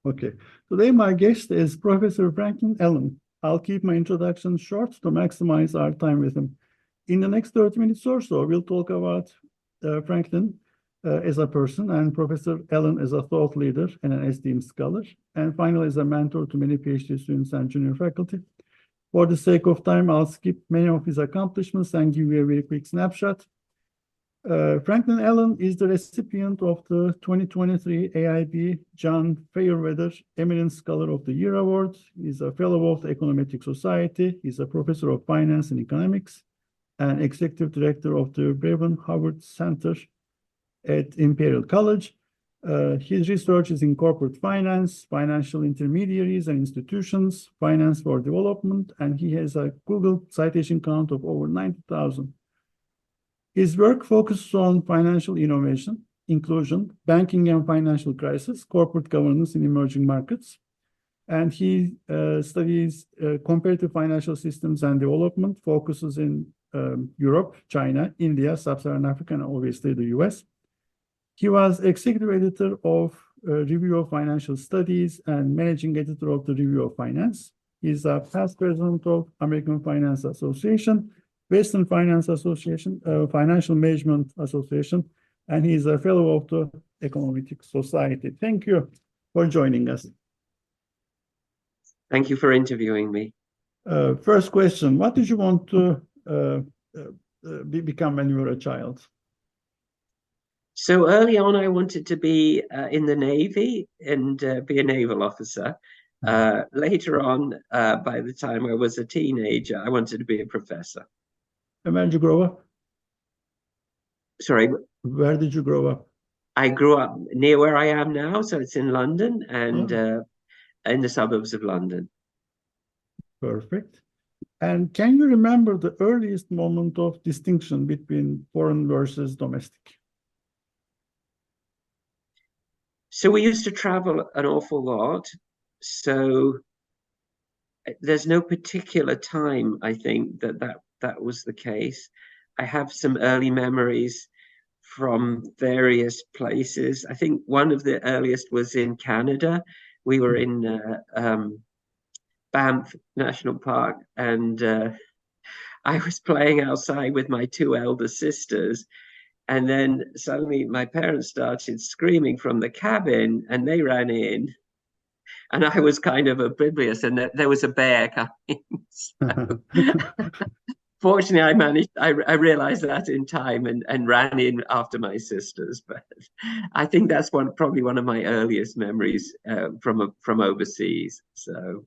Okay. Today, my guest is Professor Franklin Allen. I'll keep my introduction short to maximize our time with him. In the next 30 minutes or so, we'll talk about Franklin as a person and Professor Allen as a thought leader and an esteemed scholar, and finally as a mentor to many PhD students and junior faculty. For the sake of time, I'll skip many of his accomplishments and give you a very quick snapshot. Franklin Allen is the recipient of the 2023 AIB John Fairweather Eminent Scholar of the Year Award. He's a fellow of the Econometric Society. He's a professor of finance and economics and executive director of the Brevan Howard Center at Imperial College. His research is in corporate finance, financial intermediaries and institutions, finance for development, and he has a Google citation count of over 90,000. His work focuses on financial innovation, inclusion, banking and financial crisis, corporate governance in emerging markets. And he studies comparative financial systems and development, focuses in Europe, China, India, Sub-Saharan Africa, and obviously the US. He was executive editor of Review of Financial Studies and managing editor of the Review of Finance. He's a past president of American Finance Association, Western Finance Association, Financial Management Association, and he is a fellow of the Econometric Society. Thank you for joining us. Thank you for interviewing me. First question, what did you want to become when you were a child? So early on, I wanted to be in the Navy and be a naval officer. Later on, by the time I was a teenager, I wanted to be a professor. And where did you grow up? Sorry? Where did you grow up? I grew up near where I am now, so it's in London and in the suburbs of London. Perfect. And can you remember the earliest moment of distinction between foreign versus domestic? So we used to travel an awful lot. So there's no particular time, I think, that was the case. I have some early memories from various places. I think one of the earliest was in Canada. We were in Banff National Park, and I was playing outside with my two elder sisters. And then suddenly my parents started screaming from the cabin and they ran in. And I was kind of oblivious, and there was a bear coming. So, fortunately, I realized that in time and ran in after my sisters. But I think that's probably one of my earliest memories from overseas. So,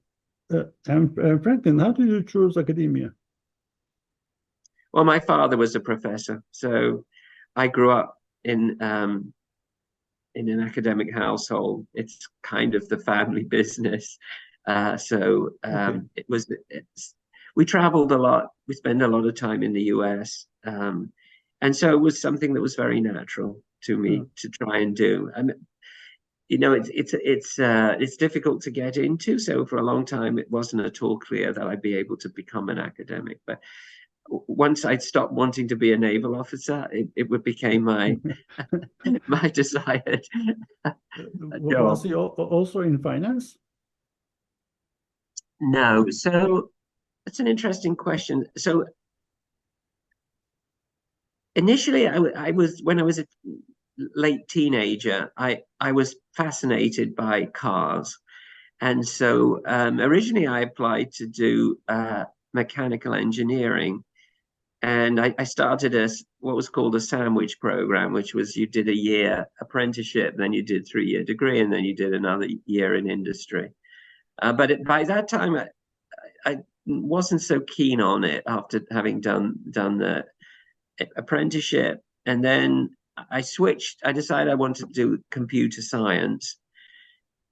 Franklin, how did you choose academia? Well, my father was a professor, so I grew up in an academic household. It's kind of the family business. We traveled a lot. We spent a lot of time in the US. And so it was something that was very natural to me to try and do. And, you know, it's difficult to get into. So for a long time, it wasn't at all clear that I'd be able to become an academic. But once I'd stopped wanting to be a naval officer, it became my my desired job. Was he also in finance? No. So that's an interesting question. So initially, I was when I was a late teenager, I was fascinated by cars. And so originally I applied to do mechanical engineering. And I started what was called a sandwich program, which was you did a year apprenticeship, then you did 3-year degree, and then you did another year in industry. But by that time, I wasn't so keen on it after having done the apprenticeship. And then I switched. I decided I wanted to do computer science.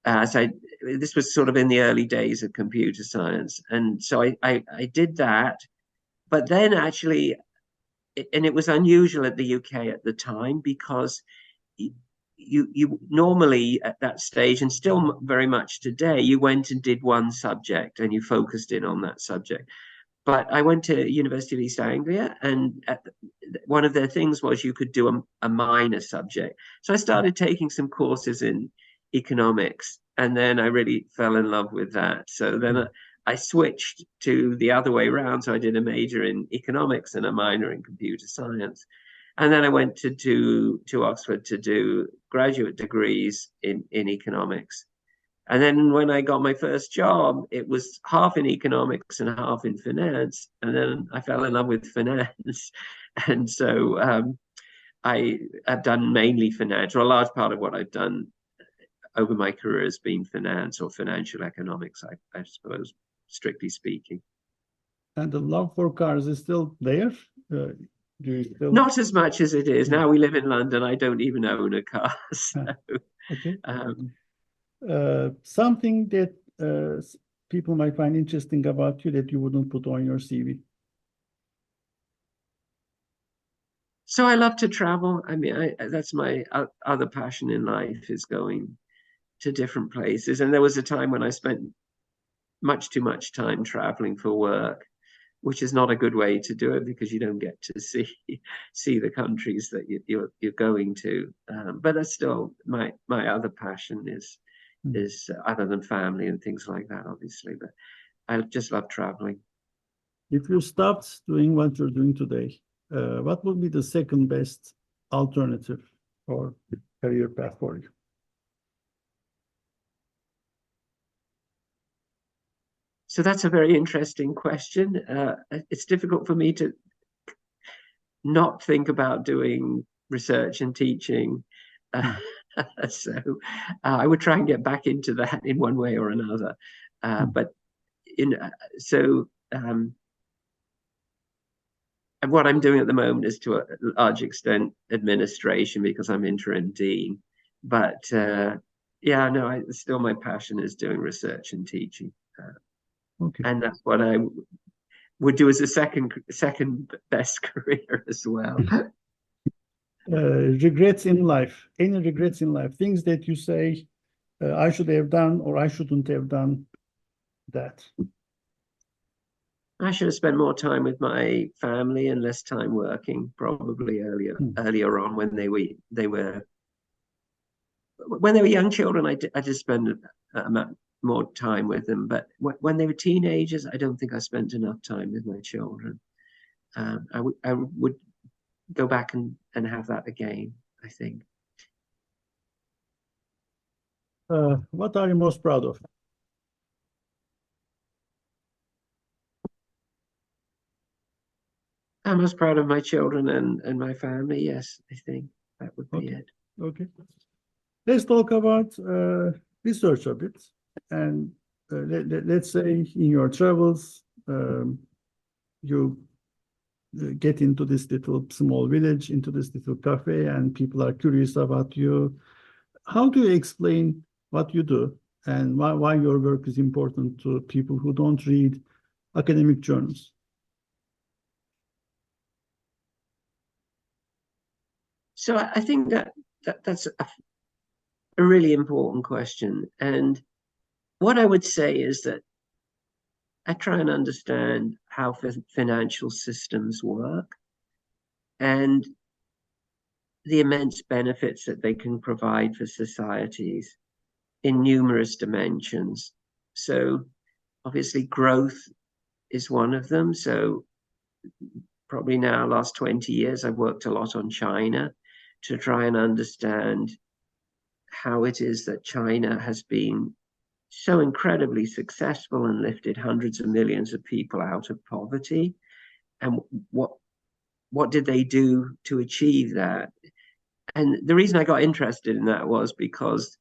This was sort of in the early days of computer science. And so I did that. But then actually, and it was unusual at the UK at the time, because you normally at that stage, and still very much today, you went and did one subject and you focused in on that subject. But I went to University of East Anglia, and one of their things was you could do a minor subject. So I started taking some courses in economics and then I really fell in love with that. So then I switched to the other way around. So I did a major in economics and a minor in computer science. And then I went to Oxford to do graduate degrees in economics. And then when I got my first job, it was half in economics and half in finance. And then I fell in love with finance. And so I have done mainly finance, or a large part of what I've done over my career has been finance or financial economics, I suppose, strictly speaking. And the love for cars is still there? Do you still... Not as much as it is. Now we live in London, I don't even own a car. So, okay. Something that people might find interesting about you that you wouldn't put on your CV. So I love to travel. I mean, that's my other passion in life, is going to different places. And there was a time when I spent much too much time traveling for work, which is not a good way to do it because you don't get to see the countries that you're going to. But that's still my other passion is other than family and things like that, obviously. But I just love traveling. If you stopped doing what you're doing today, what would be the second best alternative or career path for you? So that's a very interesting question. It's difficult for me to not think about doing research and teaching. So I would try and get back into that in one way or another. But and what I'm doing at the moment is to a large extent administration because I'm interim dean. But yeah, no, still my passion is doing research and teaching. Okay. And that's what I would do as a second best career as well. Regrets in life, any regrets in life, things that you say, I should have done or I shouldn't have done that. I should have spent more time with my family and less time working, probably earlier on when they were young children. I did spend more time with them, but when they were teenagers, I don't think I spent enough time with my children. I would go back and have that again, I think. What are you most proud of? I'm most proud of my children and my family. Yes, I think that would be it. Okay. Let's talk about research a bit. And let's say in your travels, you get into this little small village, into this little cafe, and people are curious about you. How do you explain what you do and why your work is important to people who don't read academic journals? So I think that's a really important question. And what I would say is that I try and understand how financial systems work and the immense benefits that they can provide for societies in numerous dimensions. So obviously growth is one of them. So probably now, last 20 years, I've worked a lot on China to try and understand how it is that China has been so incredibly successful and lifted hundreds of millions of people out of poverty. And what did they do to achieve that? And the reason I got interested in that was because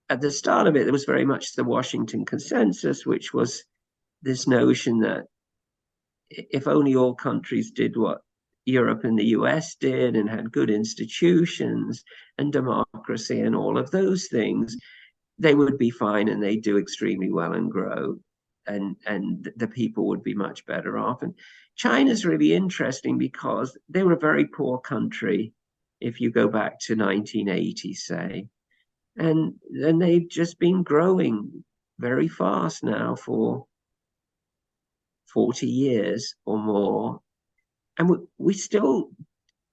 at the start of it, there was very much the Washington consensus, which was this notion that if only all countries did what Europe and the US did and had good institutions and democracy and all of those things, they would be fine and they do extremely well and grow, and the people would be much better off. And China's really interesting because they were a very poor country if you go back to 1980, say, and they've just been growing very fast now for 40 years or more. And we still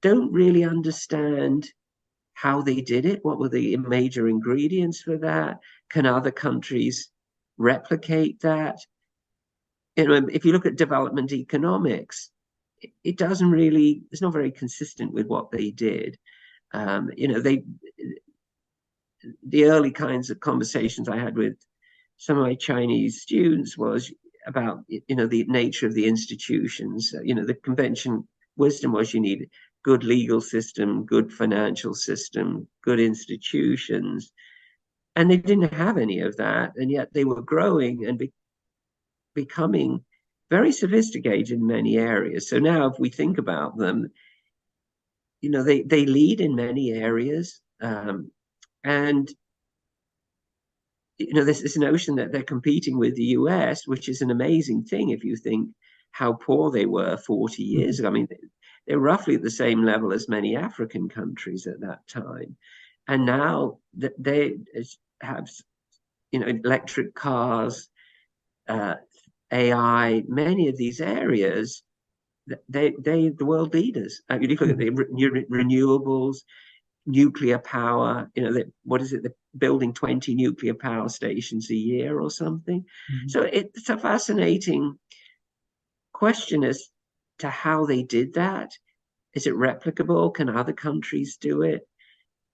don't really understand how they did it. What were the major ingredients for that? Can other countries replicate that? If you look at development economics, it doesn't really, it's not very consistent with what they did. The early kinds of conversations I had with some of my Chinese students was about, the nature of the institutions. The convention wisdom was you need good legal system, good financial system, good institutions. And they didn't have any of that. And yet they were growing and becoming very sophisticated in many areas. So now if we think about them, they lead in many areas. And there's this notion that they're competing with the US, which is an amazing thing if you think how poor they were 40 years ago. I mean, they're roughly at the same level as many African countries at that time. And now they have, electric cars, AI, many of these areas, they the world leaders. You look at the renewables, nuclear power, what is it? They're building 20 nuclear power stations a year or something. So it's a fascinating question as to how they did that. Is it replicable? Can other countries do it?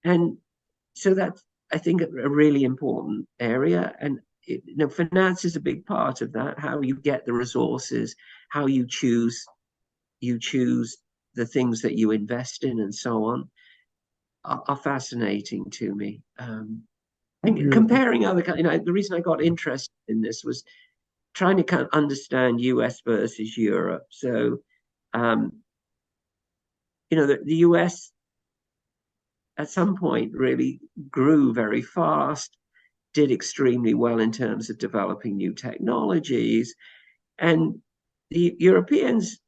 And so that's, I think, a really important area. And finance is a big part of that. How you get the resources, how you choose the things that you invest in, and so on, are fascinating to me. And comparing other, the reason I got interested in this was trying to kind of understand US versus Europe. So, the US at some point really grew very fast, did extremely well in terms of developing new technologies, and the Europeans,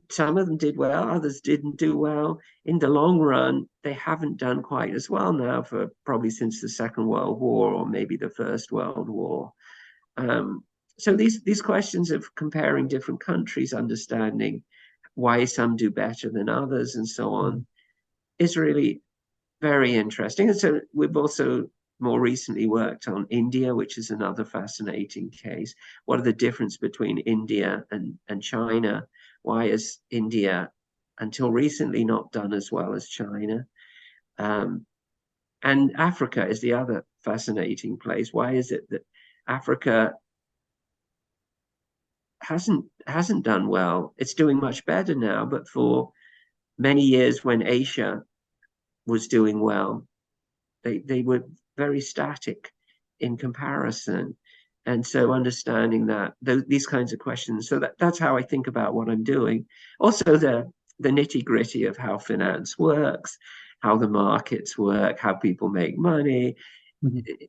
some of them did well, others didn't do well. In the long run, they haven't done quite as well now for probably since the Second World War, or maybe the First World War. So these questions of comparing different countries, understanding why some do better than others, and so on, is really very interesting. And so we've also more recently worked on India, which is another fascinating case. What are the differences between India and China? Why is India, until recently, not done as well as China? And Africa is the other fascinating place. Why is it that Africa hasn't done well? It's doing much better now, but for many years when Asia was doing well, they were very static in comparison. And so understanding that these kinds of questions, so that's how I think about what I'm doing. Also the nitty-gritty of how finance works, how the markets work, how people make money.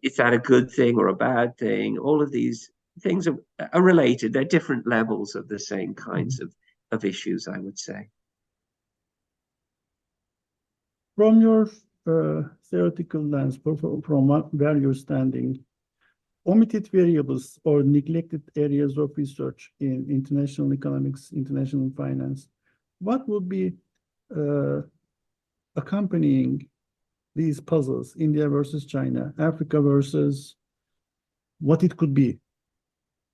Is that a good thing or a bad thing? All of these things are related. They're different levels of the same kinds of issues, I would say. From your theoretical lens, from where you're standing, omitted variables or neglected areas of research in international economics, international finance, what would be accompanying these puzzles, India versus China, Africa versus what it could be?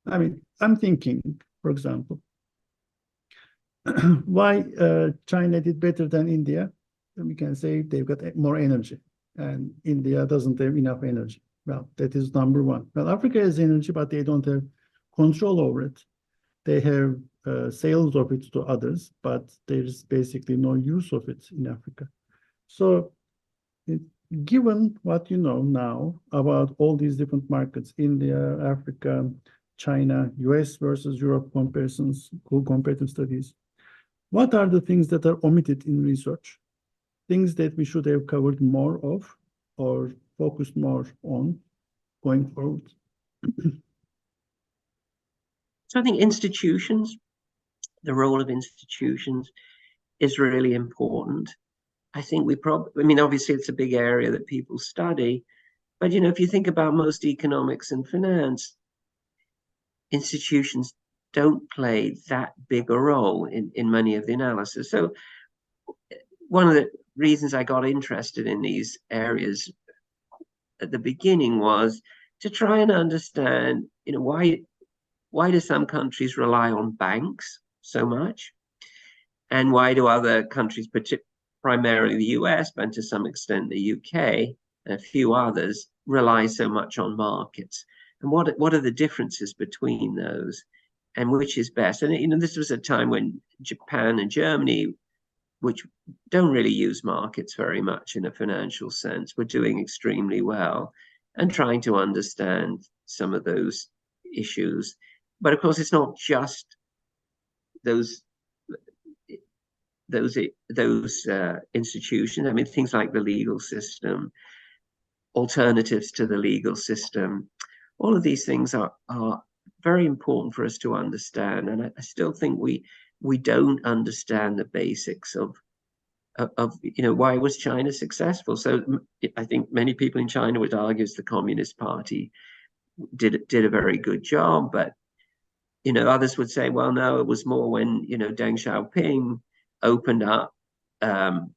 I mean, I'm thinking, for example, why China did better than India. We can say they've got more energy, and India doesn't have enough energy. Well, that is number one. Well, Africa has energy, but they don't have control over it. They have sales of it to others, but there's basically no use of it in Africa. So given what you know now about all these different markets, India, Africa, China, US versus Europe comparisons, comparative studies, what are the things that are omitted in research? Things that we should have covered more of or focused more on going forward? So I think institutions, the role of institutions is really important. I think obviously it's a big area that people study, but if you think about most economics and finance, institutions don't play that big a role in many of the analysis. So one of the reasons I got interested in these areas at the beginning was to try and understand, why do some countries rely on banks so much, and why do other countries, primarily the US, but to some extent the UK and a few others, rely so much on markets, and what are the differences between those, and which is best? And this was a time when Japan and Germany, which don't really use markets very much in a financial sense, were doing extremely well and trying to understand some of those issues. But of course, it's not just those institutions. I mean, things like the legal system, alternatives to the legal system, all of these things are very important for us to understand. And I still think we don't understand the basics of why was China successful. So I think many people in China would argue the Communist Party did a very good job, but others would say, well, no, it was more when Deng Xiaoping opened up the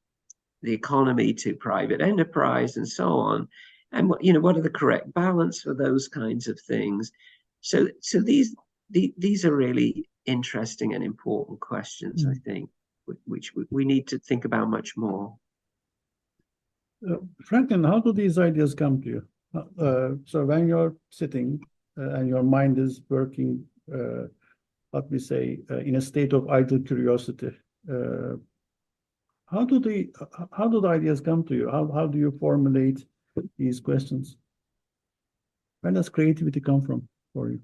economy to private enterprise and so on, and what are the correct balance for those kinds of things. So these are really interesting and important questions, I think, which we need to think about much more. Franklin, how do these ideas come to you? So when you're sitting and your mind is working, what we say, in a state of idle curiosity, how do the ideas come to you? How do you formulate these questions? Where does creativity come from for you?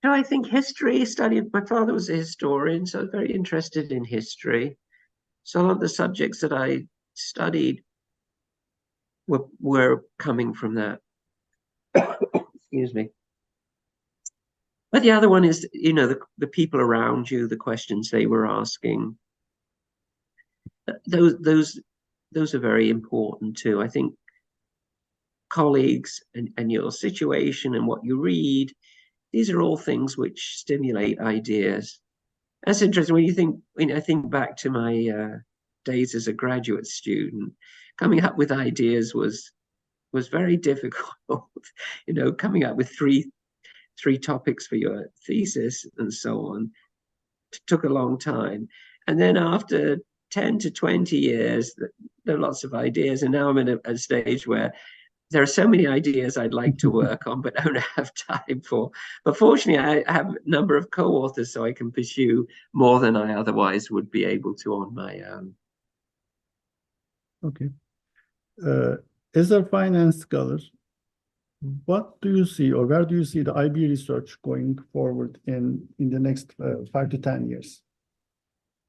I think history studied. My father was a historian, so I was very interested in history. So a lot of the subjects that I studied were coming from that. Excuse me. But the other one is, the people around you, the questions they were asking. Those are very important too. I think colleagues and your situation and what you read, these are all things which stimulate ideas. That's interesting when you think. I think back to my days as a graduate student. Coming up with ideas was very difficult. Coming up with three topics for your thesis and so on took a long time. And then after 10 to 20 years, there are lots of ideas. And now I'm in a stage where there are so many ideas I'd like to work on, but don't have time for. But fortunately, I have a number of co-authors, so I can pursue more than I otherwise would be able to on my own. Okay. As a finance scholar, what do you see, or where do you see the IB research going forward in the next 5 to 10 years?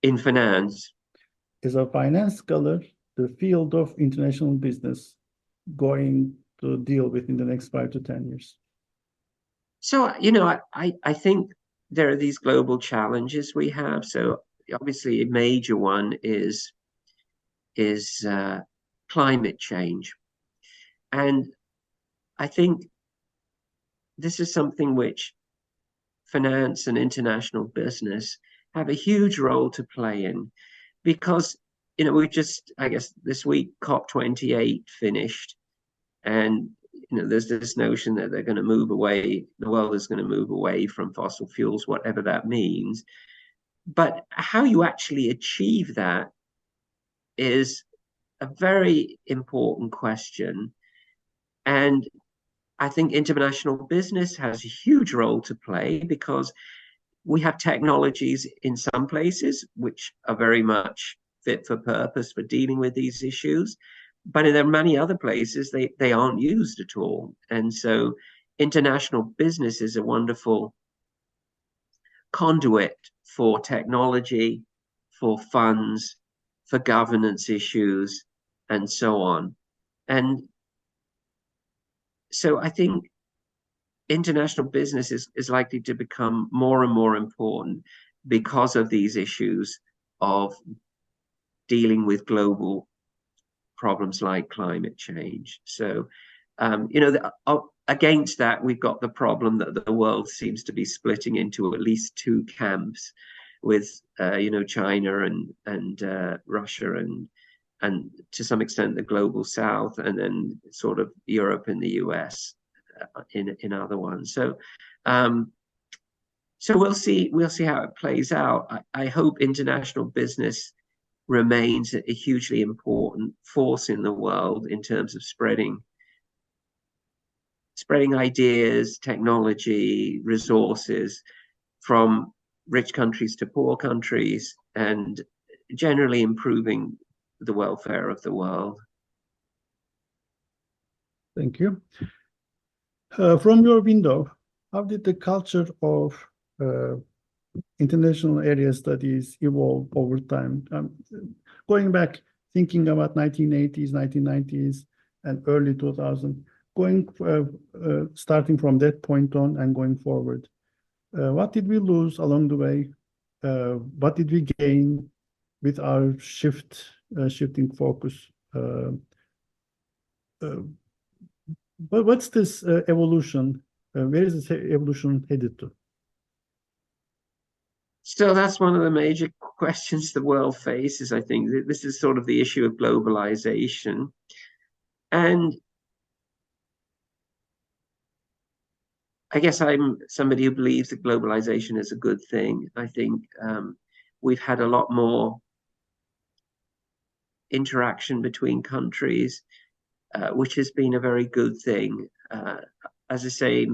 In finance? As a finance scholar, the field of international business going to deal with in the next 5 to 10 years? So, I think there are these global challenges we have. So obviously a major one is climate change. And I think this is something which finance and international business have a huge role to play in, because we just, I guess this week, COP28 finished, and there's this notion that they're going to move away, the world is going to move away from fossil fuels, whatever that means. But how you actually achieve that is a very important question. And I think international business has a huge role to play, because we have technologies in some places which are very much fit for purpose for dealing with these issues. But there are many other places they aren't used at all. And so international business is a wonderful conduit for technology, for funds, for governance issues, and so on. And so I think international business is likely to become more and more important because of these issues of dealing with global problems like climate change. So, against that, we've got the problem that the world seems to be splitting into at least two camps, with China and Russia and to some extent the global South, and then sort of Europe and the US in other ones. So so we'll see how it plays out. I hope international business remains a hugely important force in the world in terms of spreading ideas, technology, resources from rich countries to poor countries, and generally improving the welfare of the world. Thank you. From your window, how did the culture of international area studies evolve over time? Going back, thinking about 1980s, 1990s, and early 2000s, starting from that point on and going forward. What did we lose along the way? What did we gain with our shifting focus? But what's this evolution? Where is this evolution headed to? So that's one of the major questions the world faces, I think. This is sort of the issue of globalization. And I guess I'm somebody who believes that globalization is a good thing. I think we've had a lot more interaction between countries, which has been a very good thing. As I say,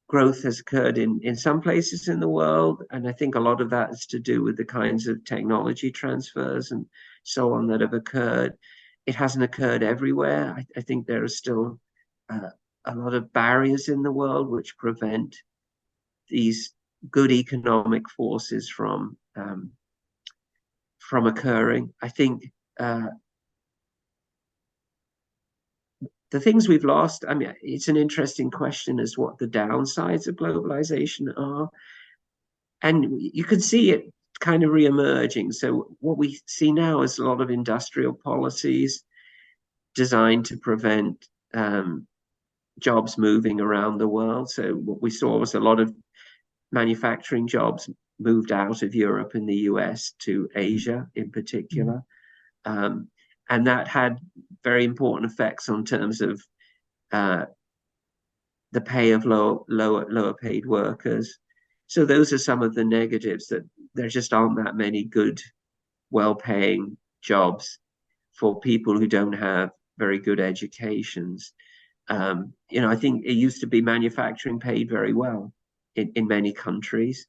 growth has occurred in some places in the world, and I think a lot of that is to do with the kinds of technology transfers and so on that have occurred. It hasn't occurred everywhere. I think there are still a lot of barriers in the world which prevent these good economic forces from occurring. I think the things we've lost, I mean, it's an interesting question as what the downsides of globalization are. And you can see it kind of re-emerging. So what we see now is a lot of industrial policies designed to prevent jobs moving around the world. So what we saw was a lot of manufacturing jobs moved out of Europe and the US to Asia in particular. And that had very important effects on terms of the pay of lower paid workers. So those are some of the negatives, that there just aren't that many good, well-paying jobs for people who don't have very good educations. I think it used to be manufacturing paid very well in many countries.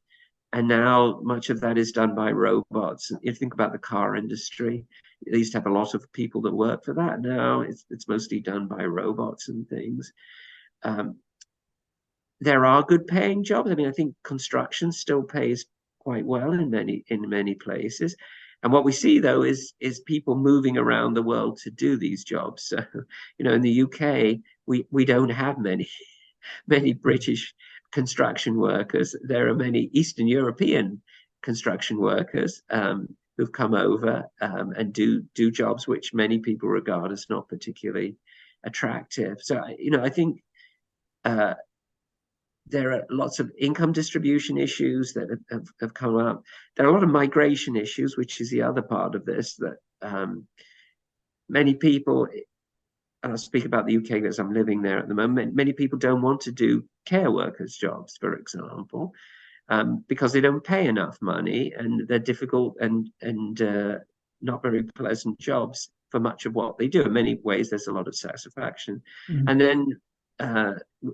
And now much of that is done by robots. You think about the car industry. They used to have a lot of people that work for that. Now it's mostly done by robots and things. There are good paying jobs. I mean, I think construction still pays quite well in many places. And what we see though is people moving around the world to do these jobs. So, in the UK, we don't have many British construction workers. There are many Eastern European construction workers who've come over and do jobs which many people regard as not particularly attractive. So, I think there are lots of income distribution issues that have come up. There are a lot of migration issues, which is the other part of this, that many people, and I'll speak about the UK because I'm living there at the moment, many people don't want to do care workers' jobs, for example, because they don't pay enough money and they're difficult and not very pleasant jobs for much of what they do. In many ways, there's a lot of satisfaction. And then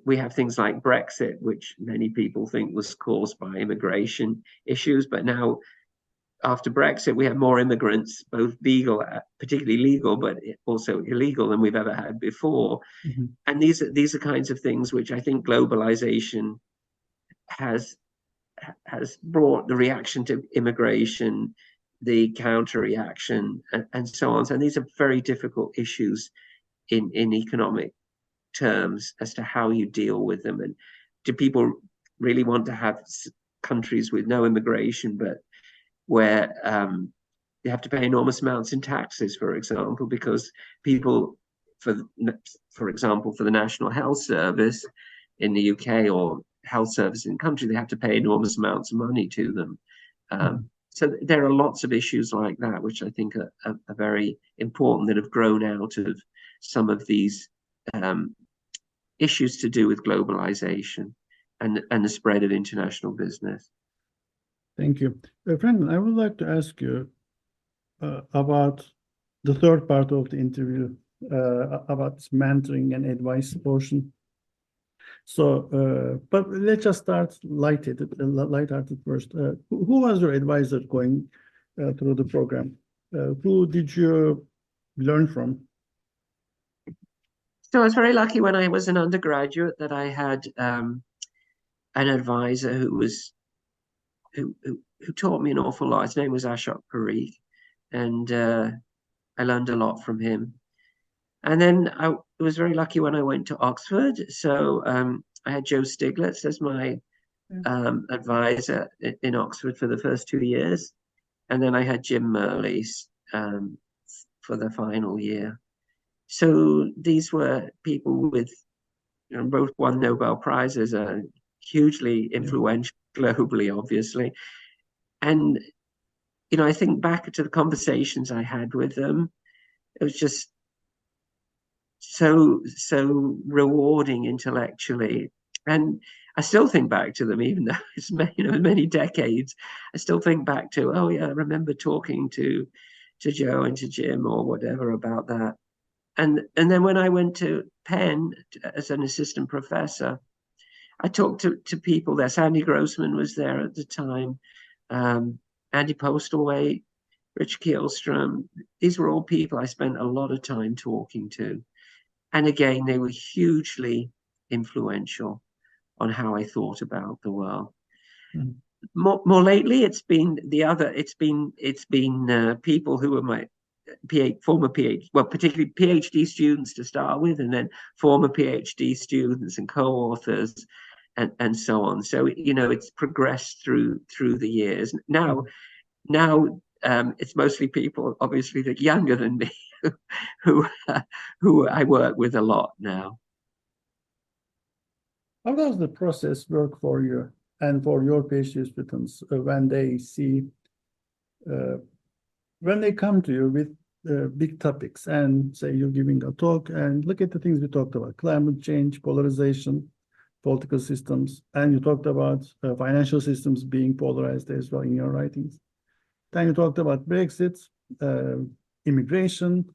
we have things like Brexit, which many people think was caused by immigration issues. But now, after Brexit, we have more immigrants, both legal, particularly legal, but also illegal than we've ever had before. And these are kinds of things which I think globalization has brought the reaction to immigration, the counter reaction, and so on. And these are very difficult issues in economic terms as to how you deal with them. And do people really want to have countries with no immigration, but where you have to pay enormous amounts in taxes, for example, because people, for example, for the National Health Service in the UK or health services in the country, they have to pay enormous amounts of money to them. So there are lots of issues like that, which I think are very important, that have grown out of some of these issues to do with globalization and the spread of international business. Thank you. Franklin, I would like to ask you about the third part of the interview, about mentoring and advice portion. So, but let's just start lighthearted first. Who was your advisor going through the program? Who did you learn from? So I was very lucky when I was an undergraduate that I had an advisor who taught me an awful lot. His name was Ashok Parikh, and I learned a lot from him. And then I was very lucky when I went to Oxford. So I had Joe Stiglitz as my advisor in Oxford for the first 2 years. And then I had Jim Merlis for the final year. So these were people with, both won Nobel Prizes, hugely influential globally, obviously. And, I think back to the conversations I had with them, it was just so rewarding intellectually. And I still think back to them, even though it's many decades. I still think back to, oh yeah, I remember talking to Joe and to Jim or whatever about that. And then when I went to Penn as an assistant professor, I talked to people there. Sandy Grossman was there at the time, Andy Postlethwaite, Rich Kielstrom. These were all people I spent a lot of time talking to. And again, they were hugely influential on how I thought about the world. More lately, it's been people who were my former PhD, well, particularly PhD students to start with, and then former PhD students and co-authors, and so on. So it's progressed through the years. Now it's mostly people, obviously, that younger than me, who I work with a lot now. How does the process work for you and for your PhD students when they come to you with big topics and say you're giving a talk and look at the things we talked about: climate change, polarization, political systems, and you talked about financial systems being polarized as well in your writings. Then you talked about Brexit, immigration,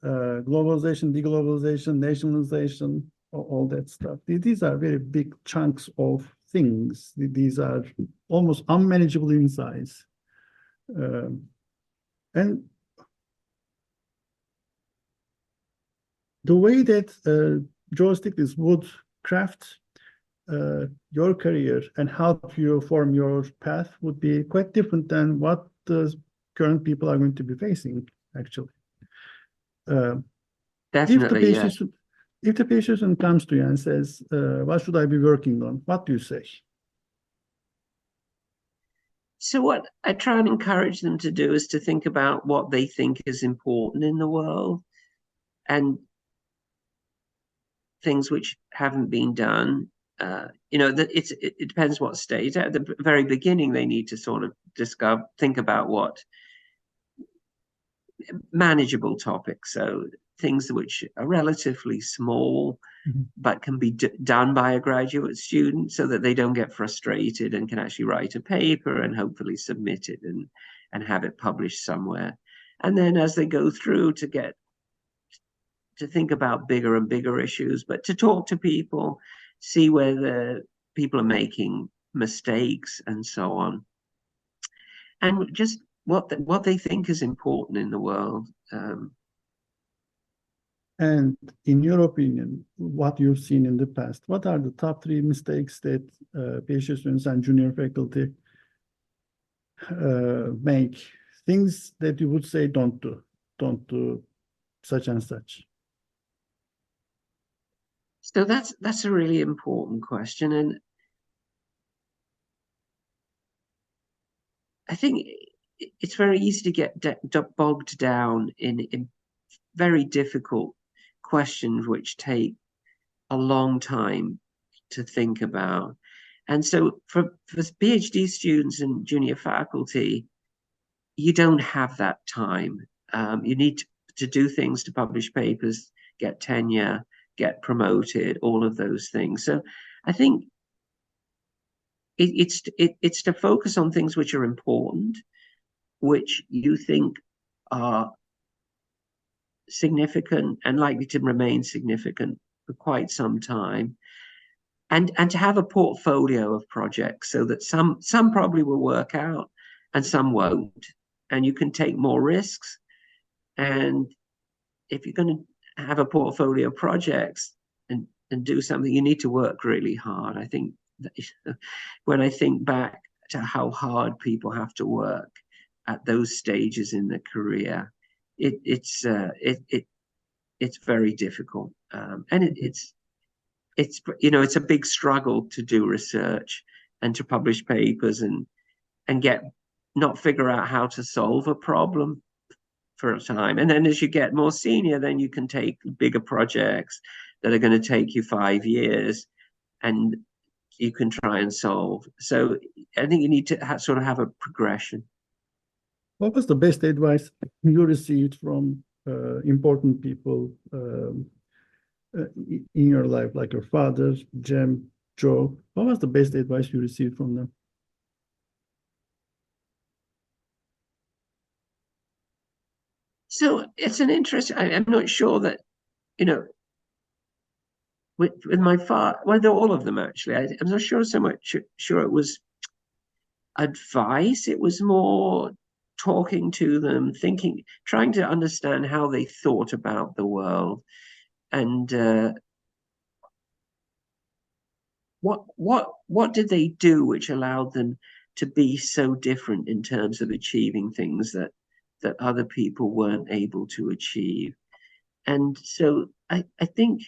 globalization, deglobalization, nationalization, all that stuff. These are very big chunks of things. These are almost unmanageable in size. And the way that Joe Stiglitz would craft your career and help you form your path would be quite different than what the current people are going to be facing, actually. Definitely, if the patient comes to you and says, what should I be working on? What do you say? So what I try and encourage them to do is to think about what they think is important in the world, and things which haven't been done. It depends what stage. At the very beginning, they need to sort of think about what manageable topics. So things which are relatively small, but can be done by a graduate student, so that they don't get frustrated and can actually write a paper and hopefully submit it and have it published somewhere. And then as they go through, to think about bigger and bigger issues, but to talk to people, see whether people are making mistakes and so on, and just what they think is important in the world. And in your opinion, what you've seen in the past, what are the top 3 mistakes that PhD students and junior faculty make? Things that you would say don't do such and such. So that's a really important question, and I think it's very easy to get bogged down in very difficult questions which take a long time to think about. And so for PhD students and junior faculty, you don't have that time. You need to do things to publish papers, get tenure, get promoted, all of those things. So I think it's to focus on things which are important, which you think are significant and likely to remain significant for quite some time, and to have a portfolio of projects so that some probably will work out and some won't, and you can take more risks. And if you're going to have a portfolio of projects and do something, you need to work really hard. I think that when I think back to how hard people have to work at those stages in their career, it's very difficult, and it's it's a big struggle to do research and to publish papers and get not figure out how to solve a problem for a time. And then as you get more senior, then you can take bigger projects that are going to take you 5 years and you can try and solve. So I think you need to sort of have a progression. What was the best advice you received from important people in your life, like your father, Jem, Joe? What was the best advice you received from them? So it's an interest. I'm not sure that, with my father, well, all of them actually. I'm not sure so much sure it was advice. It was more talking to them, thinking, trying to understand how they thought about the world, and what did they do which allowed them to be so different in terms of achieving things that other people weren't able to achieve. And so I think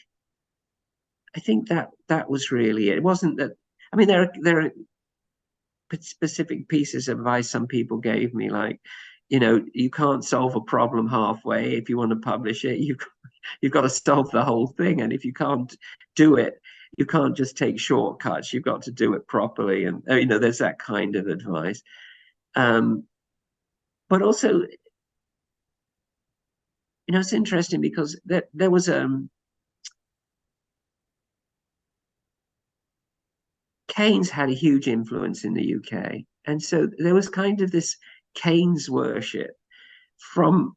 that was really it. It wasn't that. I mean, there are specific pieces of advice some people gave me, like, you can't solve a problem halfway. If you want to publish it, you've got to solve the whole thing. And if you can't do it, you can't just take shortcuts. You've got to do it properly. And there's that kind of advice. But also, it's interesting because there was Keynes had a huge influence in the UK, and so there was kind of this Keynes worship from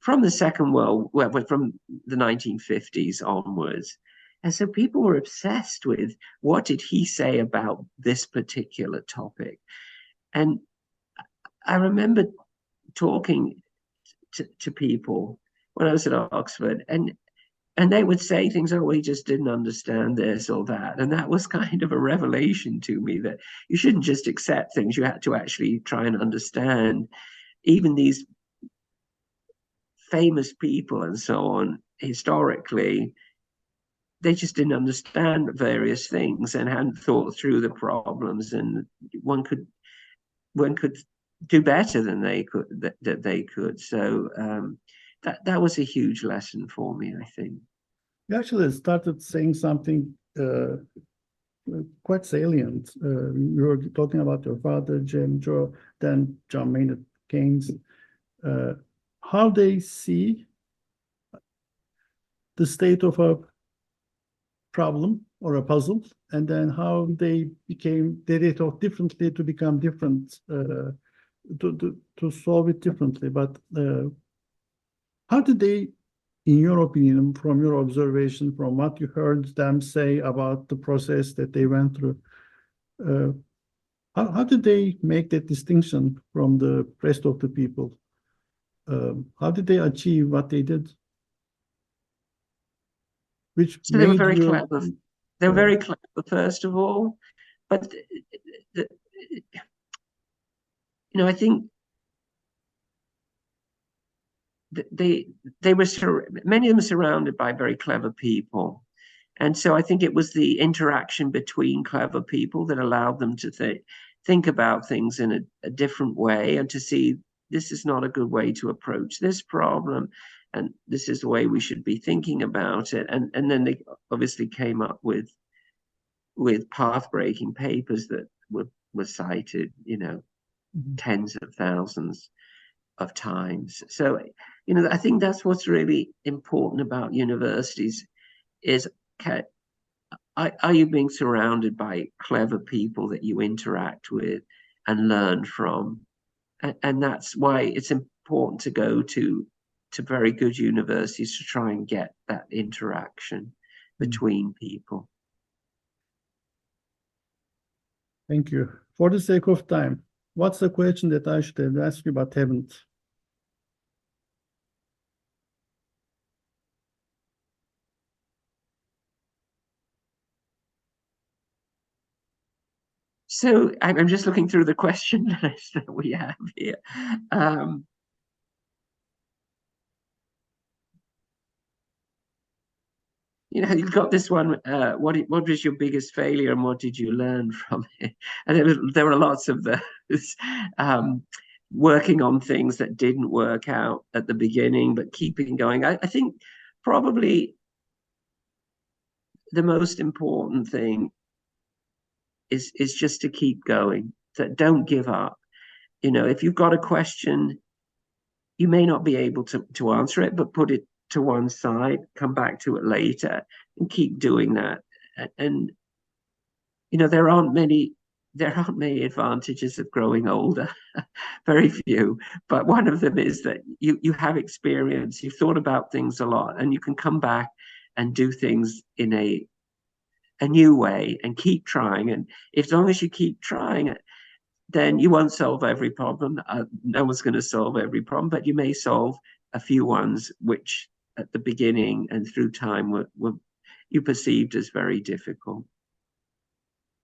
the Second World, well, from the 1950s onwards. And so people were obsessed with what did he say about this particular topic. And I remember talking to people when I was at Oxford, and they would say things, oh, well, he just didn't understand this or that. And that was kind of a revelation to me, that you shouldn't just accept things. You had to actually try and understand. Even these famous people and so on, historically, they just didn't understand various things and hadn't thought through the problems. And one could do better than they could, that they could. So that was a huge lesson for me, I think. You actually started saying something quite salient. You were talking about your father, Jem, Joe, then John Maynard Keynes, how they see the state of a problem or a puzzle, and then how they thought differently to become different, to solve it differently. But how did they, in your opinion, from your observation, from what you heard them say about the process that they went through, how did they make that distinction from the rest of the people? How did they achieve what they did? So they were very clever. They were very clever, first of all. But, I think they were, many of them surrounded by very clever people. And so I think it was the interaction between clever people that allowed them to think about things in a different way, and to see this is not a good way to approach this problem, and this is the way we should be thinking about it. And then they obviously came up with with path-breaking papers that were cited, tens of thousands of times. So, I think that's what's really important about universities is, are you being surrounded by clever people that you interact with and learn from? And that's why it's important to go to very good universities to try and get that interaction between people. Thank you. For the sake of time, what's the question that I should have asked you but haven't? So I'm just looking through the question list that we have here. You've got this one. What was your biggest failure, and what did you learn from it? And there were lots of those. Working on things that didn't work out at the beginning, but keeping going. I think probably the most important thing is just to keep going. That don't give up. If you've got a question, you may not be able to answer it, but put it to one side, come back to it later, and keep doing that. And there aren't many advantages of growing older. Very few. But one of them is that you have experience, you've thought about things a lot, and you can come back and do things in a new way and keep trying. And as long as you keep trying, then you won't solve every problem. No one's going to solve every problem, but you may solve a few ones which at the beginning and through time were you perceived as very difficult.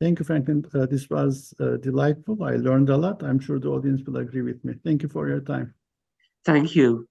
Thank you, Franklin. This was delightful. I learned a lot. I'm sure the audience will agree with me. Thank you for your time. Thank you.